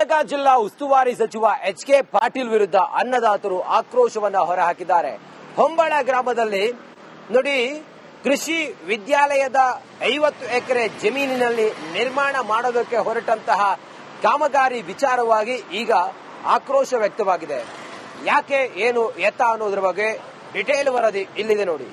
ಗದಗ ಜಿಲ್ಲಾ ಉಸ್ತುವಾರಿ ಸಚಿವ ಎಚ್.ಕೆ. ಪಾಟೀಲ್ ವಿರುದ್ಧ ಅನ್ನದಾತರು ಆಕ್ರೋಶವನ್ನ ಹೊರಹಾಕಿದ್ದಾರೆ. ಹೊಂಬಳ ಗ್ರಾಮದಲ್ಲಿ ನೋಡಿ, ಕೃಷಿ ವಿದ್ಯಾಲಯದ 50 ಎಕರೆ ಜಮೀನಿನಲ್ಲಿ ನಿರ್ಮಾಣ ಮಾಡೋದಕ್ಕೆ ಹೊರಟಂತಹ ಕಾಮಗಾರಿ ವಿಚಾರವಾಗಿ ಈಗ ಆಕ್ರೋಶ ವ್ಯಕ್ತವಾಗಿದೆ. ಯಾಕೆ, ಏನು, ಎತ್ತ ಅನ್ನೋದ್ರ ಬಗ್ಗೆ ಡಿಟೇಲ್ ವರದಿ ಇಲ್ಲಿದೆ ನೋಡಿ.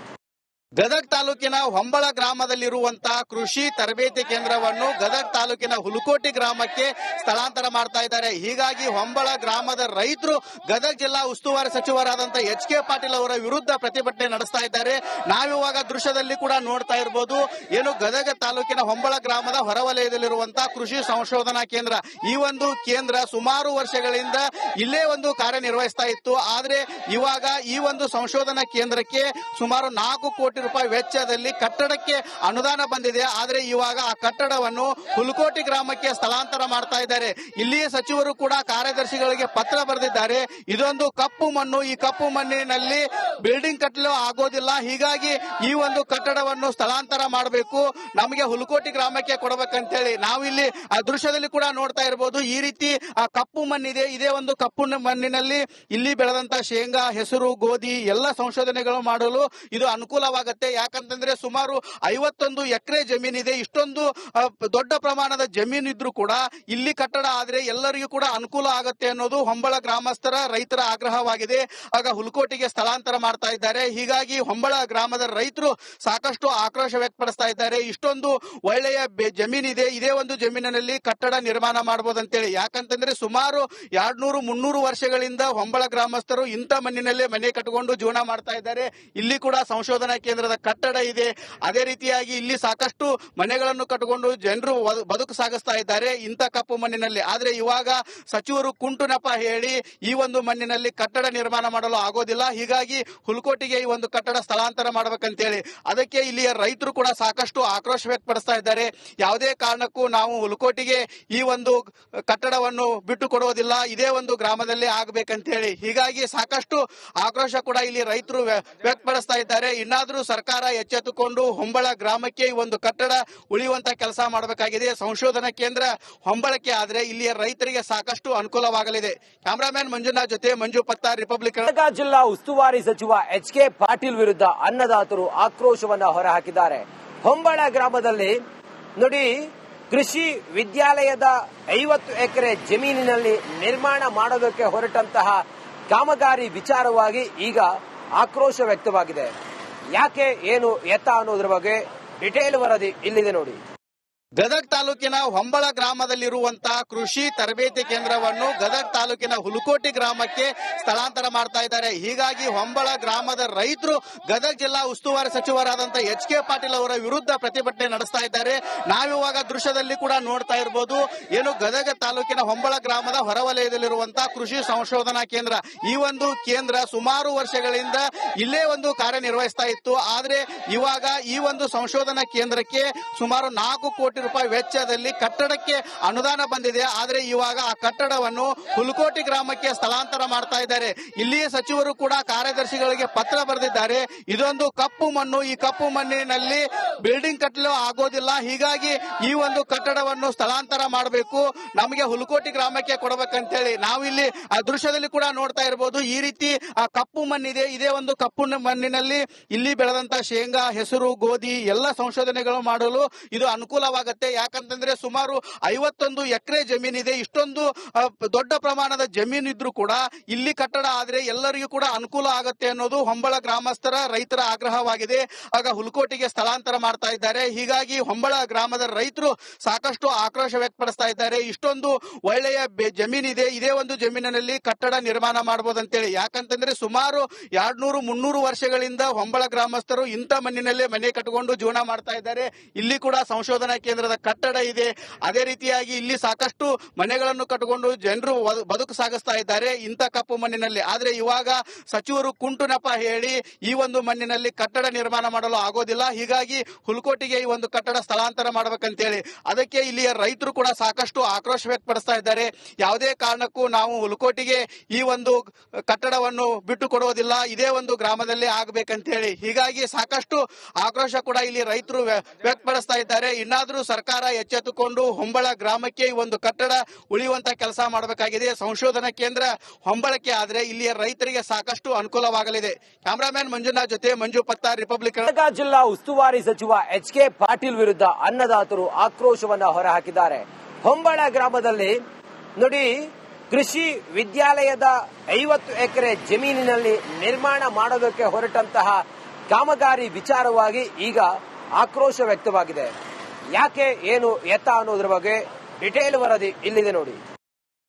ಗದಗ ತಾಲೂಕಿನ ಹೊಂಬಳ ಗ್ರಾಮದಲ್ಲಿರುವಂತಹ ಕೃಷಿ ತರಬೇತಿ ಕೇಂದ್ರವನ್ನು ಗದಗ ತಾಲೂಕಿನ ಹುಲಕೋಟಿ ಗ್ರಾಮಕ್ಕೆ ಸ್ಥಳಾಂತರ ಮಾಡ್ತಾ ಇದ್ದಾರೆ. ಹೀಗಾಗಿ ಹೊಂಬಳ ಗ್ರಾಮದ ರೈತರು ಗದಗ ಜಿಲ್ಲಾ ಉಸ್ತುವಾರಿ ಸಚಿವರಾದಂತಹ ಎಚ್.ಕೆ. ಪಾಟೀಲ್ ಅವರ ವಿರುದ್ಧ ಪ್ರತಿಭಟನೆ ನಡೆಸ್ತಾ ಇದ್ದಾರೆ. ನಾವಿವಾಗ ದೃಶ್ಯದಲ್ಲಿ ಕೂಡ ನೋಡ್ತಾ ಇರಬಹುದು, ಏನು ಗದಗ ತಾಲೂಕಿನ ಹೊಂಬಳ ಗ್ರಾಮದ ಹೊರವಲಯದಲ್ಲಿರುವಂತಹ ಕೃಷಿ ಸಂಶೋಧನಾ ಕೇಂದ್ರ. ಈ ಒಂದು ಕೇಂದ್ರ ಸುಮಾರು ವರ್ಷಗಳಿಂದ ಇಲ್ಲೇ ಒಂದು ಕಾರ್ಯನಿರ್ವಹಿಸ್ತಾ ಇತ್ತು. ಆದ್ರೆ ಇವಾಗ ಈ ಒಂದು ಸಂಶೋಧನಾ ಕೇಂದ್ರಕ್ಕೆ ಸುಮಾರು 4 ಕೋಟಿ ರೂಪಾಯಿ ವೆಚ್ಚದಲ್ಲಿ ಕಟ್ಟಡಕ್ಕೆ ಅನುದಾನ ಬಂದಿದೆ. ಆದ್ರೆ ಇವಾಗ ಆ ಕಟ್ಟಡವನ್ನು ಹುಲಕೋಟಿ ಗ್ರಾಮಕ್ಕೆ ಸ್ಥಳಾಂತರ ಮಾಡ್ತಾ ಇದ್ದಾರೆ. ಇಲ್ಲಿಯ ಸಚಿವರು ಕೂಡ ಕಾರ್ಯದರ್ಶಿಗಳಿಗೆ ಪತ್ರ ಬರೆದಿದ್ದಾರೆ. ಇದೊಂದು ಕಪ್ಪು ಮಣ್ಣು, ಈ ಕಪ್ಪು ಮಣ್ಣಿನಲ್ಲಿ ಬಿಲ್ಡಿಂಗ್ ಕಟ್ಟಲು ಆಗೋದಿಲ್ಲ. ಹೀಗಾಗಿ ಈ ಒಂದು ಕಟ್ಟಡವನ್ನು ಸ್ಥಳಾಂತರ ಮಾಡಬೇಕು, ನಮಗೆ ಹುಲಕೋಟಿ ಗ್ರಾಮಕ್ಕೆ ಕೊಡಬೇಕಂತೇಳಿ ನಾವಿಲ್ಲಿ ಆ ದೃಶ್ಯದಲ್ಲಿ ಕೂಡ ನೋಡ್ತಾ ಇರಬಹುದು. ಈ ರೀತಿ ಆ ಕಪ್ಪು ಮಣ್ಣಿದೆ. ಇದೇ ಒಂದು ಕಪ್ಪು ಮಣ್ಣಿನಲ್ಲಿ ಇಲ್ಲಿ ಬೆಳೆದಂತ ಶೇಂಗಾ, ಹೆಸರು, ಗೋಧಿ ಎಲ್ಲ ಸಂಶೋಧನೆಗಳು ಮಾಡಲು ಇದು ಅನುಕೂಲವಾಗುತ್ತೆ. ಯಾಕಂತಂದ್ರೆ ಸುಮಾರು 51 ಎಕರೆ ಜಮೀನಿದೆ. ಇಷ್ಟೊಂದು ದೊಡ್ಡ ಪ್ರಮಾಣದ ಜಮೀನು ಇದ್ರೂ ಕೂಡ ಇಲ್ಲಿ ಕಟ್ಟಡ ಆದ್ರೆ ಎಲ್ಲರಿಗೂ ಕೂಡ ಅನುಕೂಲ ಆಗುತ್ತೆ ಅನ್ನೋದು ಹೊಂಬಳ ಗ್ರಾಮಸ್ಥರ ರೈತರ ಆಗ್ರಹವಾಗಿದೆ. ಆಗ ಹುಲಕೋಟಿಗೆ ಸ್ಥಳಾಂತರ ಮಾಡ್ತಾ ಇದ್ದಾರೆ. ಹೀಗಾಗಿ ಹೊಂಬಳ ಗ್ರಾಮದ ರೈತರು ಸಾಕಷ್ಟು ಆಕ್ರೋಶ ವ್ಯಕ್ತಪಡಿಸ್ತಾ ಇದ್ದಾರೆ. ಇಷ್ಟೊಂದು ಒಳ್ಳೆಯ ಜಮೀನಿದೆ, ಇದೇ ಒಂದು ಜಮೀನಿನಲ್ಲಿ ಕಟ್ಟಡ ನಿರ್ಮಾಣ ಮಾಡಬಹುದಂತೇಳಿ. ಯಾಕಂತಂದ್ರೆ ಸುಮಾರು 200-300 ವರ್ಷಗಳಿಂದ ಹೊಂಬಳ ಗ್ರಾಮಸ್ಥರು ಇಂಥ ಮಣ್ಣಿನಲ್ಲೇ ಮನೆ ಕಟ್ಟಿಕೊಂಡು ಜೀವನ ಮಾಡ್ತಾ ಇದ್ದಾರೆ. ಇಲ್ಲಿ ಕೂಡ ಸಂಶೋಧನಾ ಕೇಂದ್ರದ ಕಟ್ಟಡ ಇದೆ. ಅದೇ ರೀತಿಯಾಗಿ ಇಲ್ಲಿ ಸಾಕಷ್ಟು ಮನೆಗಳನ್ನು ಕಟ್ಟಿಕೊಂಡು ಜನರು ಬದುಕು ಸಾಗಿಸ್ತಾ ಇದ್ದಾರೆ ಇಂಥ ಕಪ್ಪು ಮಣ್ಣಿನಲ್ಲಿ. ಆದ್ರೆ ಇವಾಗ ಸಚಿವರು ಕುಂಟು ನೆಪ ಹೇಳಿ ಈ ಒಂದು ಮಣ್ಣಿನಲ್ಲಿ ಕಟ್ಟಡ ನಿರ್ಮಾಣ ಮಾಡಲು ಆಗೋದಿಲ್ಲ. ಹೀಗಾಗಿ ಹುಲಕೋಟಿಗೆ ಈ ಒಂದು ಕಟ್ಟಡ ಸ್ಥಳಾಂತರ ಮಾಡಬೇಕಂತೇಳಿ ಅದಕ್ಕೆ ಇಲ್ಲಿಯ ರೈತರು ಕೂಡ ಸಾಕಷ್ಟು ಆಕ್ರೋಶ ವ್ಯಕ್ತಪಡಿಸ್ತಾ ಇದ್ದಾರೆ. ಯಾವುದೇ ಕಾರಣಕ್ಕೂ ನಾವು ಹುಲಕೋಟಿಗೆ ಈ ಒಂದು ಕಟ್ಟಡವನ್ನು ಬಿಟ್ಟು ಕೊಡುವುದಿಲ್ಲ, ಇದೇ ಒಂದು ಗ್ರಾಮದಲ್ಲಿ ಆಗಬೇಕಂತೇಳಿ. ಹೀಗಾಗಿ ಸಾಕಷ್ಟು ಆಕ್ರೋಶ ಕೂಡ ಇಲ್ಲಿ ರೈತರು ವ್ಯಕ್ತಪಡಿಸ್ತಾ ಇದ್ದಾರೆ. ಇನ್ನಾದ್ರೂ ಸರ್ಕಾರ ಎಚ್ಚೆತ್ತುಕೊಂಡು ಹೊಂಬಳ ಗ್ರಾಮಕ್ಕೆ ಈ ಒಂದು ಕಟ್ಟಡ ಉಳಿಯುವಂತ ಕೆಲಸ ಮಾಡಬೇಕಾಗಿದೆ. ಸಂಶೋಧನಾ ಕೇಂದ್ರ ಹೊಂಬಳಕ್ಕೆ ಆದ್ರೆ ಇಲ್ಲಿಯ ರೈತರಿಗೆ ಸಾಕಷ್ಟು ಅನುಕೂಲವಾಗಲಿದೆ. ಕ್ಯಾಮರಾಮನ್ ಮಂಜುನಾಥ್ ಜೊತೆ ಮಂಜು ಪತ್ತಾರ್, ರಿಪಬ್ಲಿಕ್. ಗದಗ ಜಿಲ್ಲಾ ಉಸ್ತುವಾರಿ ಸಚಿವ ಎಚ್.ಕೆ. ಪಾಟೀಲ್ ವಿರುದ್ಧ ಅನ್ನದಾತರು ಆಕ್ರೋಶವನ್ನ ಹೊರಹಾಕಿದ್ದಾರೆ. ಹೊಂಬಳ ಗ್ರಾಮದಲ್ಲಿ ನೋಡಿ, ಕೃಷಿ ವಿದ್ಯಾಲಯದ 50 ಎಕರೆ ಜಮೀನಿನಲ್ಲಿ ನಿರ್ಮಾಣ ಮಾಡೋದಕ್ಕೆ ಹೊರಟಂತಹ ಕಾಮಗಾರಿ ವಿಚಾರವಾಗಿ ಈಗ ಆಕ್ರೋಶ ವ್ಯಕ್ತವಾಗಿದೆ. ಯಾಕೆ, ಏನು, ಎತ್ತ ಅನ್ನೋದ್ರ ಬಗ್ಗೆ ಡಿಟೇಲ್ ವರದಿ ಇಲ್ಲಿದೆ ನೋಡಿ. ಗದಗ ತಾಲೂಕಿನ ಹೊಂಬಳ ಗ್ರಾಮದಲ್ಲಿರುವಂತಹ ಕೃಷಿ ತರಬೇತಿ ಕೇಂದ್ರವನ್ನು ಗದಗ ತಾಲೂಕಿನ ಹುಲಕೋಟಿ ಗ್ರಾಮಕ್ಕೆ ಸ್ಥಳಾಂತರ ಮಾಡ್ತಾ ಇದ್ದಾರೆ. ಹೀಗಾಗಿ ಹೊಂಬಳ ಗ್ರಾಮದ ರೈತರು ಗದಗ ಜಿಲ್ಲಾ ಉಸ್ತುವಾರಿ ಸಚಿವರಾದಂತಹ ಎಚ್.ಕೆ. ಪಾಟೀಲ್ ಅವರ ವಿರುದ್ಧ ಪ್ರತಿಭಟನೆ ನಡೆಸ್ತಾ ಇದ್ದಾರೆ. ನಾವಿವಾಗ ದೃಶ್ಯದಲ್ಲಿ ಕೂಡ ನೋಡ್ತಾ ಇರಬಹುದು, ಏನು ಗದಗ ತಾಲೂಕಿನ ಹೊಂಬಳ ಗ್ರಾಮದ ಹೊರವಲಯದಲ್ಲಿರುವಂತಹ ಕೃಷಿ ಸಂಶೋಧನಾ ಕೇಂದ್ರ. ಈ ಒಂದು ಕೇಂದ್ರ ಸುಮಾರು ವರ್ಷಗಳಿಂದ ಇಲ್ಲೇ ಒಂದು ಕಾರ್ಯನಿರ್ವಹಿಸ್ತಾ ಇತ್ತು. ಆದ್ರೆ ಇವಾಗ ಈ ಒಂದು ಸಂಶೋಧನಾ ಕೇಂದ್ರಕ್ಕೆ ಸುಮಾರು 4 ಕೋಟಿ ರೂಪಾಯಿ ವೆಚ್ಚದಲ್ಲಿ ಕಟ್ಟಡಕ್ಕೆ ಅನುದಾನ ಬಂದಿದೆ. ಆದ್ರೆ ಇವಾಗ ಆ ಕಟ್ಟಡವನ್ನು ಹುಲಕೋಟಿ ಗ್ರಾಮಕ್ಕೆ ಸ್ಥಳಾಂತರ ಮಾಡ್ತಾ ಇದ್ದಾರೆ. ಇಲ್ಲಿಯ ಸಚಿವರು ಕೂಡ ಕಾರ್ಯದರ್ಶಿಗಳಿಗೆ ಪತ್ರ ಬರೆದಿದ್ದಾರೆ. ಇದೊಂದು ಕಪ್ಪು ಮಣ್ಣು, ಈ ಕಪ್ಪು ಮಣ್ಣಿನಲ್ಲಿ ಬಿಲ್ಡಿಂಗ್ ಕಟ್ಟಲು ಆಗೋದಿಲ್ಲ. ಹೀಗಾಗಿ ಈ ಒಂದು ಕಟ್ಟಡವನ್ನು ಸ್ಥಳಾಂತರ ಮಾಡಬೇಕು, ನಮಗೆ ಹುಲಕೋಟಿ ಗ್ರಾಮಕ್ಕೆ ಕೊಡಬೇಕಂತೇಳಿ ನಾವಿಲ್ಲಿ ಆ ದೃಶ್ಯದಲ್ಲಿ ಕೂಡ ನೋಡ್ತಾ ಇರಬಹುದು. ಈ ರೀತಿ ಆ ಕಪ್ಪು ಮಣ್ಣಿದೆ. ಇದೇ ಒಂದು ಕಪ್ಪು ಮಣ್ಣಿನಲ್ಲಿ ಇಲ್ಲಿ ಬೆಳೆದಂತ ಶೇಂಗಾ, ಹೆಸರು, ಗೋಧಿ ಎಲ್ಲ ಸಂಶೋಧನೆಗಳು ಮಾಡಲು ಇದು ಅನುಕೂಲವಾಗುತ್ತೆ. ಯಾಕಂತಂದ್ರೆ ಸುಮಾರು 51 ಎಕರೆ ಜಮೀನಿದೆ. ಇಷ್ಟೊಂದು ದೊಡ್ಡ ಪ್ರಮಾಣದ ಜಮೀನು ಇದ್ರೂ ಕೂಡ ಇಲ್ಲಿ ಕಟ್ಟಡ ಆದ್ರೆ ಎಲ್ಲರಿಗೂ ಕೂಡ ಅನುಕೂಲ ಆಗುತ್ತೆ ಅನ್ನೋದು ಹೊಂಬಳ ಗ್ರಾಮಸ್ಥರ ರೈತರ ಆಗ್ರಹವಾಗಿದೆ. ಆಗ ಹುಲಕೋಟಿಗೆ ಸ್ಥಳಾಂತರ ಮಾಡ್ತಾ ಇದ್ದಾರೆ. ಹೀಗಾಗಿ ಹೊಂಬಳ ಗ್ರಾಮದ ರೈತರು ಸಾಕಷ್ಟು ಆಕ್ರೋಶ ವ್ಯಕ್ತಪಡಿಸ್ತಾ ಇದ್ದಾರೆ. ಇಷ್ಟೊಂದು ಒಳ್ಳೆಯ ಜಮೀನಿದೆ, ಇದೇ ಒಂದು ಜಮೀನಿನಲ್ಲಿ ಕಟ್ಟಡ ನಿರ್ಮಾಣ ಮಾಡಬಹುದಂತೇಳಿ. ಯಾಕಂತಂದ್ರೆ ಸುಮಾರು 200-300 ವರ್ಷಗಳಿಂದ ಹೊಂಬಳ ಗ್ರಾಮಸ್ಥರು ಇಂಥ ಮಣ್ಣಿನಲ್ಲೇ ಮನೆ ಕಟ್ಟಿಕೊಂಡು ಜೀವನ ಮಾಡ್ತಾ ಇದ್ದಾರೆ. ಇಲ್ಲಿ ಕೂಡ ಸಂಶೋಧನಾ ಕೇಂದ್ರದ ಕಟ್ಟಡ ಇದೆ. ಅದೇ ರೀತಿಯಾಗಿ ಇಲ್ಲಿ ಸಾಕಷ್ಟು ಮನೆಗಳನ್ನು ಕಟ್ಟಿಕೊಂಡು ಜನರು ಬದುಕು ಸಾಗಿಸ್ತಾ ಇದ್ದಾರೆ ಇಂಥ ಕಪ್ಪು ಮಣ್ಣಿನಲ್ಲಿ. ಆದ್ರೆ ಇವಾಗ ಸಚಿವರು ಕುಂಟು ನೆಪ ಹೇಳಿ ಈ ಒಂದು ಮಣ್ಣಿನಲ್ಲಿ ಕಟ್ಟಡ ನಿರ್ಮಾಣ ಮಾಡಲು ಆಗೋದಿಲ್ಲ. ಹೀಗಾಗಿ ಹುಲಕೋಟಿಗೆ ಈ ಒಂದು ಕಟ್ಟಡ ಸ್ಥಳಾಂತರ ಮಾಡಬೇಕಂತೇಳಿ ಅದಕ್ಕೆ ಇಲ್ಲಿಯ ರೈತರು ಕೂಡ ಸಾಕಷ್ಟು ಆಕ್ರೋಶ ವ್ಯಕ್ತಪಡಿಸ್ತಾ ಇದ್ದಾರೆ. ಯಾವುದೇ ಕಾರಣಕ್ಕೂ ನಾವು ಹುಲಕೋಟಿಗೆ ಈ ಒಂದು ಕಟ್ಟಡವನ್ನು ಬಿಟ್ಟು ಕೊಡುವುದಿಲ್ಲ, ಇದೇ ಒಂದು ಗ್ರಾಮದಲ್ಲಿ ಆಗಬೇಕಂತೇಳಿ. ಹೀಗಾಗಿ ಸಾಕಷ್ಟು ಆಕ್ರೋಶ ಕೂಡ ಇಲ್ಲಿ ರೈತರು ವ್ಯಕ್ತಪಡಿಸ್ತಾ ಇದ್ದಾರೆ. ಇನ್ನಾದ್ರೂ ಸರ್ಕಾರ ಎಚ್ಚೆತ್ತುಕೊಂಡು ಹೊಂಬಳ ಗ್ರಾಮಕ್ಕೆ ಈ ಒಂದು ಕಟ್ಟಡ ಉಳಿಯುವಂತ ಕೆಲಸ ಮಾಡಬೇಕಾಗಿದೆ. ಸಂಶೋಧನಾ ಕೇಂದ್ರ ಹೊಂಬಳಕ್ಕೆ ಆದ್ರೆ ಇಲ್ಲಿಯ ರೈತರಿಗೆ ಸಾಕಷ್ಟು ಅನುಕೂಲವಾಗಲಿದೆ. ಕ್ಯಾಮರಾಮನ್ ಮಂಜುನಾಥ್ ಜೊತೆ ಮಂಜು ಪತ್ತಾರ್, ರಿಪಬ್ಲಿಕ್. ಗದಗ ಜಿಲ್ಲಾ ಉಸ್ತುವಾರಿ ಸಚಿವ ಎಚ್.ಕೆ. ಪಾಟೀಲ್ ವಿರುದ್ಧ ಅನ್ನದಾತರು ಆಕ್ರೋಶವನ್ನ ಹೊರಹಾಕಿದ್ದಾರೆ. ಹೊಂಬಳ ಗ್ರಾಮದಲ್ಲಿ ನೋಡಿ, ಕೃಷಿ ವಿದ್ಯಾಲಯದ 50 ಎಕರೆ ಜಮೀನಿನಲ್ಲಿ ನಿರ್ಮಾಣ ಮಾಡೋದಕ್ಕೆ ಹೊರಟಂತಹ ಕಾಮಗಾರಿ ವಿಚಾರವಾಗಿ ಈಗ ಆಕ್ರೋಶ ವ್ಯಕ್ತವಾಗಿದೆ. ಯಾಕೆ, ಏನು, ಎತ್ತ ಅನ್ನೋದ್ರ ಬಗ್ಗೆ ಡಿಟೇಲ್ ವರದಿ ಇಲ್ಲಿದೆ ನೋಡಿ.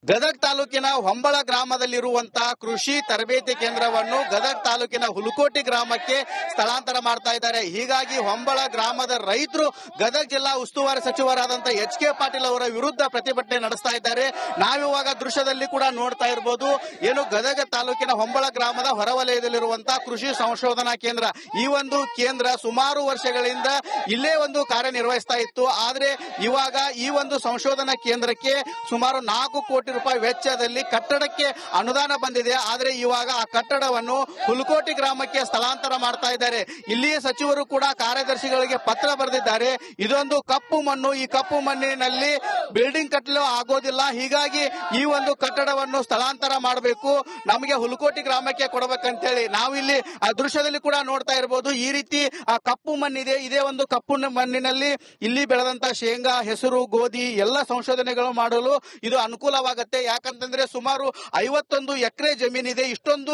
ಗದಗ ತಾಲೂಕಿನ ಹೊಂಬಳ ಗ್ರಾಮದಲ್ಲಿರುವಂತಹ ಕೃಷಿ ತರಬೇತಿ ಕೇಂದ್ರವನ್ನು ಗದಗ ತಾಲೂಕಿನ ಹುಲಕೋಟಿ ಗ್ರಾಮಕ್ಕೆ ಸ್ಥಳಾಂತರ ಮಾಡ್ತಾ ಇದ್ದಾರೆ. ಹೀಗಾಗಿ ಹೊಂಬಳ ಗ್ರಾಮದ ರೈತರು ಗದಗ ಜಿಲ್ಲಾ ಉಸ್ತುವಾರಿ ಸಚಿವರಾದಂತಹ ಎಚ್.ಕೆ. ಪಾಟೀಲ್ ಅವರ ವಿರುದ್ಧ ಪ್ರತಿಭಟನೆ ನಡೆಸ್ತಾ ಇದ್ದಾರೆ. ನಾವಿವಾಗ ದೃಶ್ಯದಲ್ಲಿ ಕೂಡ ನೋಡ್ತಾ ಇರಬಹುದು. ಏನು ಗದಗ ತಾಲೂಕಿನ ಹೊಂಬಳ ಗ್ರಾಮದ ಹೊರವಲಯದಲ್ಲಿರುವಂತಹ ಕೃಷಿ ಸಂಶೋಧನಾ ಕೇಂದ್ರ, ಈ ಒಂದು ಕೇಂದ್ರ ಸುಮಾರು ವರ್ಷಗಳಿಂದ ಇಲ್ಲೇ ಒಂದು ಕಾರ್ಯನಿರ್ವಹಿಸ್ತಾ ಇತ್ತು. ಆದ್ರೆ ಇವಾಗ ಈ ಒಂದು ಸಂಶೋಧನಾ ಕೇಂದ್ರಕ್ಕೆ ಸುಮಾರು 4 ಕೋಟಿ ರೂಪಾಯಿ ವೆಚ್ಚದಲ್ಲಿ ಕಟ್ಟಡಕ್ಕೆ ಅನುದಾನ ಬಂದಿದೆ. ಆದ್ರೆ ಇವಾಗ ಆ ಕಟ್ಟಡವನ್ನು ಹುಲಕೋಟಿ ಗ್ರಾಮಕ್ಕೆ ಸ್ಥಳಾಂತರ ಮಾಡ್ತಾ ಇದ್ದಾರೆ. ಇಲ್ಲಿಯ ಸಚಿವರು ಕೂಡ ಕಾರ್ಯದರ್ಶಿಗಳಿಗೆ ಪತ್ರ ಬರೆದಿದ್ದಾರೆ. ಇದೊಂದು ಕಪ್ಪು ಮಣ್ಣು, ಈ ಕಪ್ಪು ಮಣ್ಣಿನಲ್ಲಿ ಬಿಲ್ಡಿಂಗ್ ಕಟ್ಟಲು ಆಗೋದಿಲ್ಲ. ಹೀಗಾಗಿ ಈ ಒಂದು ಕಟ್ಟಡವನ್ನು ಸ್ಥಳಾಂತರ ಮಾಡಬೇಕು, ನಮಗೆ ಹುಲಕೋಟಿ ಗ್ರಾಮಕ್ಕೆ ಕೊಡಬೇಕಂತೇಳಿ ನಾವಿಲ್ಲಿ ಆ ದೃಶ್ಯದಲ್ಲಿ ಕೂಡ ನೋಡ್ತಾ ಇರಬಹುದು. ಈ ರೀತಿ ಆ ಕಪ್ಪು ಮಣ್ಣಿದೆ. ಇದೇ ಒಂದು ಕಪ್ಪು ಮಣ್ಣಿನಲ್ಲಿ ಇಲ್ಲಿ ಬೆಳೆದಂತ ಶೇಂಗಾ, ಹೆಸರು, ಗೋಧಿ ಎಲ್ಲ ಸಂಶೋಧನೆಗಳು ಮಾಡಲು ಇದು ಅನುಕೂಲವಾಗುತ್ತೆ. ಯಾಕಂತಂದ್ರೆ ಸುಮಾರು 51 ಎಕರೆ ಜಮೀನಿದೆ. ಇಷ್ಟೊಂದು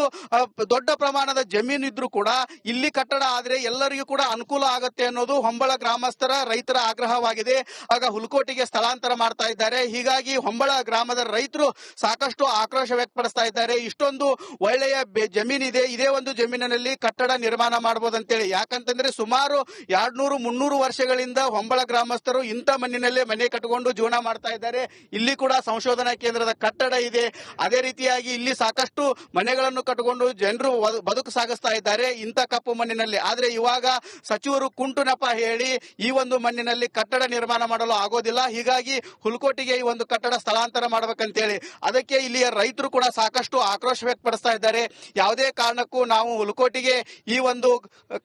ದೊಡ್ಡ ಪ್ರಮಾಣದ ಜಮೀನು ಇದ್ರೂ ಕೂಡ ಇಲ್ಲಿ ಕಟ್ಟಡ ಆದ್ರೆ ಎಲ್ಲರಿಗೂ ಕೂಡ ಅನುಕೂಲ ಆಗುತ್ತೆ ಅನ್ನೋದು ಹೊಂಬಳ ಗ್ರಾಮಸ್ಥರ ರೈತರ ಆಗ್ರಹವಾಗಿದೆ. ಆಗ ಹುಲಕೋಟಿಗೆ ಸ್ಥಳಾಂತರ ಮಾಡ್ತಾ ಇದ್ದಾರೆ. ಹೀಗಾಗಿ ಹೊಂಬಳ ಗ್ರಾಮದ ರೈತರು ಸಾಕಷ್ಟು ಆಕ್ರೋಶ ವ್ಯಕ್ತಪಡಿಸ್ತಾ ಇದ್ದಾರೆ. ಇಷ್ಟೊಂದು ಒಳ್ಳೆಯ ಜಮೀನಿದೆ, ಇದೇ ಒಂದು ಜಮೀನಿನಲ್ಲಿ ಕಟ್ಟಡ ನಿರ್ಮಾಣ ಮಾಡಬಹುದಂತೇಳಿ. ಯಾಕಂತಂದ್ರೆ ಸುಮಾರು 200-300 ವರ್ಷಗಳಿಂದ ಹೊಂಬಳ ಗ್ರಾಮಸ್ಥರು ಇಂಥ ಮಣ್ಣಿನಲ್ಲೇ ಮನೆ ಕಟ್ಟಿಕೊಂಡು ಜೀವನ ಮಾಡ್ತಾ ಇದ್ದಾರೆ. ಇಲ್ಲಿ ಕೂಡ ಸಂಶೋಧನಾ ಕೇಂದ್ರದ ಕಟ್ಟಡ ಇದೆ. ಅದೇ ರೀತಿಯಾಗಿ ಇಲ್ಲಿ ಸಾಕಷ್ಟು ಮನೆಗಳನ್ನು ಕಟ್ಟಿಕೊಂಡು ಜನರು ಬದುಕು ಸಾಗಿಸ್ತಾ ಇದ್ದಾರೆ ಇಂಥ ಕಪ್ಪು ಮಣ್ಣಿನಲ್ಲಿ. ಆದ್ರೆ ಇವಾಗ ಸಚಿವರು ಕುಂಟು ನೆಪ ಹೇಳಿ ಈ ಒಂದು ಮಣ್ಣಿನಲ್ಲಿ ಕಟ್ಟಡ ನಿರ್ಮಾಣ ಮಾಡಲು ಆಗೋದಿಲ್ಲ. ಹೀಗಾಗಿ ಹುಲಕೋಟಿಗೆ ಈ ಒಂದು ಕಟ್ಟಡ ಸ್ಥಳಾಂತರ ಮಾಡಬೇಕಂತೇಳಿ ಅದಕ್ಕೆ ಇಲ್ಲಿಯ ರೈತರು ಕೂಡ ಸಾಕಷ್ಟು ಆಕ್ರೋಶ ವ್ಯಕ್ತಪಡಿಸ್ತಾ ಇದ್ದಾರೆ. ಯಾವುದೇ ಕಾರಣಕ್ಕೂ ನಾವು ಹುಲಕೋಟಿಗೆ ಈ ಒಂದು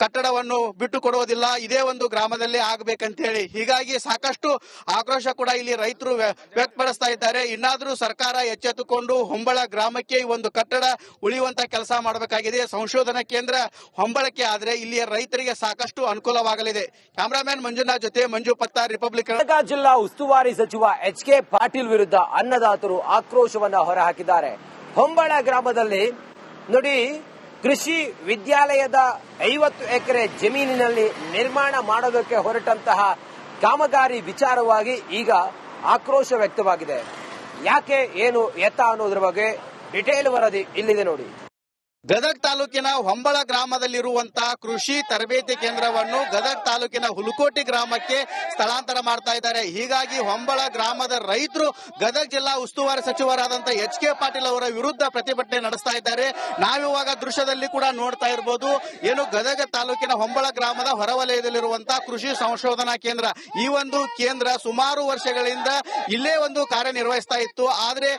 ಕಟ್ಟಡವನ್ನು ಬಿಟ್ಟು ಕೊಡುವುದಿಲ್ಲ, ಇದೇ ಒಂದು ಗ್ರಾಮದಲ್ಲಿ ಆಗಬೇಕಂತೇಳಿ. ಹೀಗಾಗಿ ಸಾಕಷ್ಟು ಆಕ್ರೋಶ ಕೂಡ ಇಲ್ಲಿ ರೈತರು ವ್ಯಕ್ತಪಡಿಸ್ತಾ ಇದ್ದಾರೆ. ಇನ್ನಾದ್ರೂ ಸರ್ಕಾರ ಎಚ್ಚೆತ್ತುಕೊಂಡು ಹೊಂಬಳ ಗ್ರಾಮಕ್ಕೆ ಈ ಒಂದು ಕಟ್ಟಡ ಉಳಿಯುವಂತ ಕೆಲಸ ಮಾಡಬೇಕಾಗಿದೆ. ಸಂಶೋಧನಾ ಕೇಂದ್ರ ಹೊಂಬಳಕ್ಕೆ ಆದ್ರೆ ಇಲ್ಲಿಯ ರೈತರಿಗೆ ಸಾಕಷ್ಟು ಅನುಕೂಲವಾಗಲಿದೆ. ಕ್ಯಾಮರಾಮನ್ ಮಂಜುನಾಥ್ ಜೊತೆ ಮಂಜು ಪತ್ತಾರ್, ರಿಪಬ್ಲಿಕ್. ಗದಗ ಜಿಲ್ಲಾ ಉಸ್ತುವಾರಿ ಸಚಿವ ಎಚ್.ಕೆ. ಪಾಟೀಲ್ ವಿರುದ್ಧ ಅನ್ನದಾತರು ಆಕ್ರೋಶವನ್ನ ಹೊರಹಾಕಿದ್ದಾರೆ. ಹೊಂಬಳ ಗ್ರಾಮದಲ್ಲಿ ನೋಡಿ, ಕೃಷಿ ವಿದ್ಯಾಲಯದ 50 ಎಕರೆ ಜಮೀನಿನಲ್ಲಿ ನಿರ್ಮಾಣ ಮಾಡೋದಕ್ಕೆ ಹೊರಟಂತಹ ಕಾಮಗಾರಿ ವಿಚಾರವಾಗಿ ಈಗ ಆಕ್ರೋಶ ವ್ಯಕ್ತವಾಗಿದೆ. ಯಾಕೆ, ಏನು, ಎತ್ತ ಅನ್ನೋದ್ರ ಬಗ್ಗೆ ಡಿಟೇಲ್ ವರದಿ ಇಲ್ಲಿದೆ ನೋಡಿ. ಗದಗ ತಾಲೂಕಿನ ಹೊಂಬಳ ಗ್ರಾಮದಲ್ಲಿರುವಂತಹ ಕೃಷಿ ತರಬೇತಿ ಕೇಂದ್ರವನ್ನು ಗದಗ ತಾಲೂಕಿನ ಹುಲಕೋಟಿ ಗ್ರಾಮಕ್ಕೆ ಸ್ಥಳಾಂತರ ಮಾಡ್ತಾ ಇದ್ದಾರೆ. ಹೀಗಾಗಿ ಹೊಂಬಳ ಗ್ರಾಮದ ರೈತರು ಗದಗ ಜಿಲ್ಲಾ ಉಸ್ತುವಾರಿ ಸಚಿವರಾದಂತಹ ಎಚ್.ಕೆ. ಪಾಟೀಲ್ ಅವರ ವಿರುದ್ಧ ಪ್ರತಿಭಟನೆ ನಡೆಸ್ತಾ ಇದ್ದಾರೆ. ನಾವಿವಾಗ ದೃಶ್ಯದಲ್ಲಿ ಕೂಡ ನೋಡ್ತಾ ಇರಬಹುದು. ಏನು ಗದಗ ತಾಲೂಕಿನ ಹೊಂಬಳ ಗ್ರಾಮದ ಹೊರವಲಯದಲ್ಲಿರುವಂತಹ ಕೃಷಿ ಸಂಶೋಧನಾ ಕೇಂದ್ರ, ಈ ಒಂದು ಕೇಂದ್ರ ಸುಮಾರು ವರ್ಷಗಳಿಂದ ಇಲ್ಲೇ ಒಂದು ಕಾರ್ಯನಿರ್ವಹಿಸ್ತಾ ಇತ್ತು. ಆದ್ರೆ